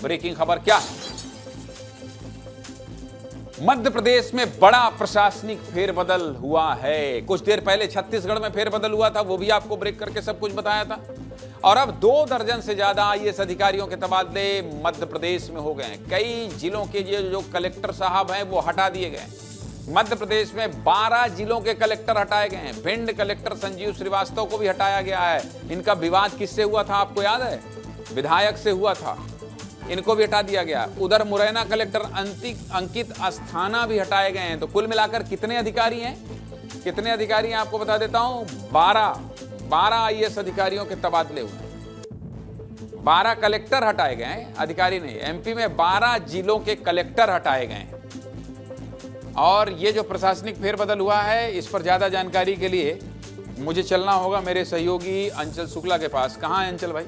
Breaking खबर क्या है? मध्य प्रदेश में बड़ा प्रशासनिक फेरबदल हुआ है। कुछ देर पहले छत्तीसगढ़ में फेरबदल हुआ था, वो भी आपको ब्रेक करके सब कुछ बताया था। और अब 2 दर्जन से ज्यादा आईएएस अधिकारियों के तबादले मध्य प्रदेश में हो गए हैं। कई जिलों के जो कलेक्टर साहब हैं वो हटा दिए गए हैं। मध्य प्रदेश में 12 जिलों के कलेक्टर हटाए गए हैं। भिंड कलेक्टर संजीव श्रीवास्तव को भी हटाया गया है। इनका विवाद किससे हुआ था आपको याद है? विधायक से हुआ था, इनको भी हटा दिया गया। उधर मुरैना कलेक्टर अंकित अस्थाना भी हटाए गए हैं। तो कुल मिलाकर कितने अधिकारी हैं? कितने अधिकारी हैं आपको बता देता हूं। 12 आईएएस अधिकारियों के तबादले हुए। 12 कलेक्टर हटाए गए हैं, अधिकारी नहीं। एमपी में 12 जिलों के कलेक्टर हटाए गए हैं। और ये जो प्रशासनिक फेरबदल हुआ है, इस पर ज्यादा जानकारी के लिए मुझे चलना होगा मेरे सहयोगी अंचल शुक्ला के पास। कहाँ है अंचल भाई?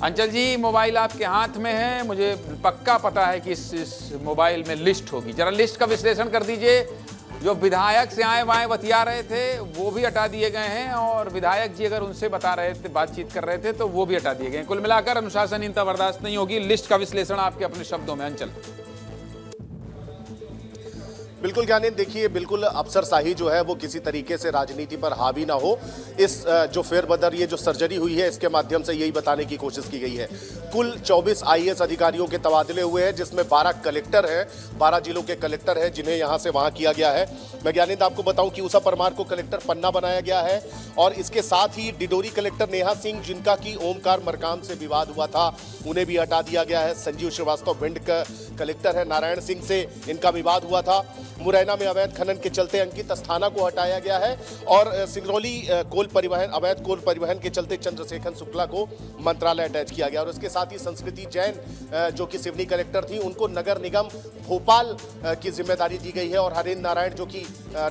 अंचल जी, मोबाइल आपके हाथ में है। मुझे पक्का पता है कि इस मोबाइल में लिस्ट होगी। जरा लिस्ट का विश्लेषण कर दीजिए। जो विधायक से आए बाएं बतिया रहे थे वो भी हटा दिए गए हैं, और विधायक जी अगर उनसे बता रहे थे, बातचीत कर रहे थे, तो वो भी हटा दिए गए। कुल मिलाकर अनुशासनहीनता बर्दाश्त नहीं होगी। लिस्ट का विश्लेषण आपके अपने शब्दों में अंचल। बिल्कुल ज्ञानेंद्र, देखिए बिल्कुल अफसरशाही जो है वो किसी तरीके से राजनीति पर हावी ना हो। इस जो फेरबदल, ये जो सर्जरी हुई है, इसके माध्यम से यही बताने की कोशिश की गई है। कुल 24 आईएएस अधिकारियों के तबादले हुए हैं, जिसमें 12 कलेक्टर हैं, 12 जिलों के कलेक्टर हैं, जिन्हें यहाँ से वहाँ किया गया है। मैं ज्ञानेंद्र आपको बताऊँ कि उषा परमार को कलेक्टर पन्ना बनाया गया है, और इसके साथ ही डिडोरी कलेक्टर नेहा सिंह, जिनका की ओमकार मरकाम से विवाद हुआ था, उन्हें भी हटा दिया गया है। संजीव श्रीवास्तव भिंड का कलेक्टर है, नारायण सिंह से इनका विवाद हुआ था। मुरैना में अवैध खनन के चलते अंकित अस्थाना को हटाया गया है, और सिंगरौली अवैध कोल परिवहन के चलते चंद्रशेखर शुक्ला को मंत्रालय अटैच किया गया। और इसके साथ ही संस्कृति जैन, जो कि सिवनी कलेक्टर थी, उनको नगर निगम भोपाल की जिम्मेदारी दी गई है। और हरेंद्र नारायण, जो कि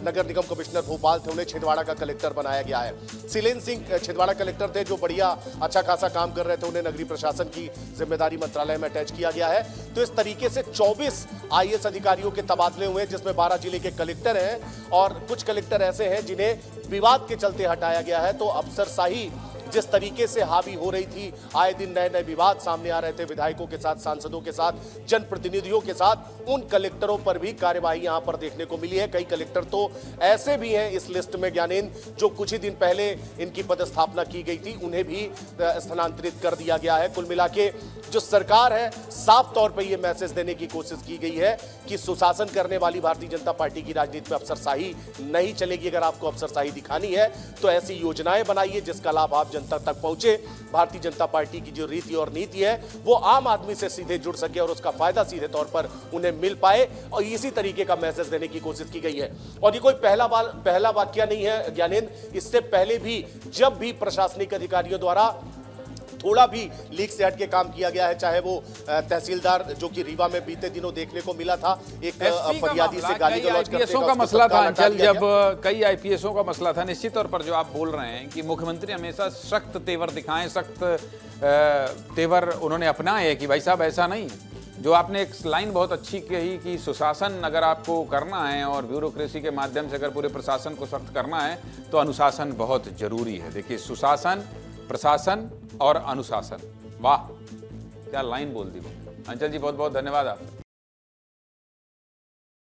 नगर निगम कमिश्नर भोपाल थे, उन्हें छिंदवाड़ा का कलेक्टर बनाया गया है। शिलेन सिंह छिंदवाड़ा कलेक्टर थे, जो बढ़िया अच्छा खासा काम कर रहे थे, उन्हें नगरीय प्रशासन की जिम्मेदारी मंत्रालय में अटैच किया गया है। तो इस तरीके से 24 आईएएस अधिकारियों के तबादले हुए, जिसमें 12 जिले के कलेक्टर हैं, और कुछ कलेक्टर ऐसे हैं जिन्हें विवाद के चलते हटाया गया है। तो अफसरशाही जिस तरीके से हावी हो रही थी, आए दिन नए नए विवाद सामने आ रहे थे, विधायकों के साथ, सांसदों के साथ, जनप्रतिनिधियों के साथ, उन कलेक्टरों पर भी कार्यवाही यहां पर देखने को मिली है। कई कलेक्टर तो ऐसे भी हैं इस लिस्ट में ज्ञानेंद्र, जो कुछ ही दिन पहले इनकी पदस्थापना की गई थी, उन्हें भी स्थानांतरित कर दिया गया है। कुल मिला के जो सरकार है, साफ तौर पर यह मैसेज देने की कोशिश की गई है कि सुशासन करने वाली भारतीय जनता पार्टी की राजनीति में अफसरशाही नहीं चलेगी। अगर आपको अफसरशाही दिखानी है तो ऐसी योजनाएं बनाइए जिसका लाभ आप जनता तक पहुंचे। भारतीय जनता पार्टी की जो रीति और नीति है वो आम आदमी से सीधे जुड़ सके और उसका फायदा सीधे तौर पर उन्हें मिल पाए, और इसी तरीके का मैसेज देने की कोशिश की गई है। और ये कोई पहला वाकया नहीं है ज्ञानेंद्र। इससे पहले भी जब भी प्रशासनिक अधिकारियों द्वारा थोड़ा भी लीक से हट के काम किया गया है, चाहे वो तहसीलदार, जो कि रीवा में बीते दिनों देखने को मिला था, एक फरियादी से गाली गलौज करते का मसला था अंचल, जब कई आईपीएसओं का मसला था। निश्चित तौर पर जो आप बोल रहे हैं कि मुख्यमंत्री हमेशा सख्त तेवर दिखाएं, सख्त तेवर उन्होंने अपनाए है कि भाई साहब ऐसा नहीं। जो आपने एक लाइन बहुत अच्छी कही कि सुशासन अगर आपको करना है और ब्यूरोक्रेसी के माध्यम से अगर पूरे प्रशासन को सख्त करना है तो अनुशासन बहुत जरूरी है। देखिए, सुशासन, प्रशासन और अनुशासन, वाह क्या लाइन बोल दी। अंचल जी बहुत बहुत धन्यवाद आपका।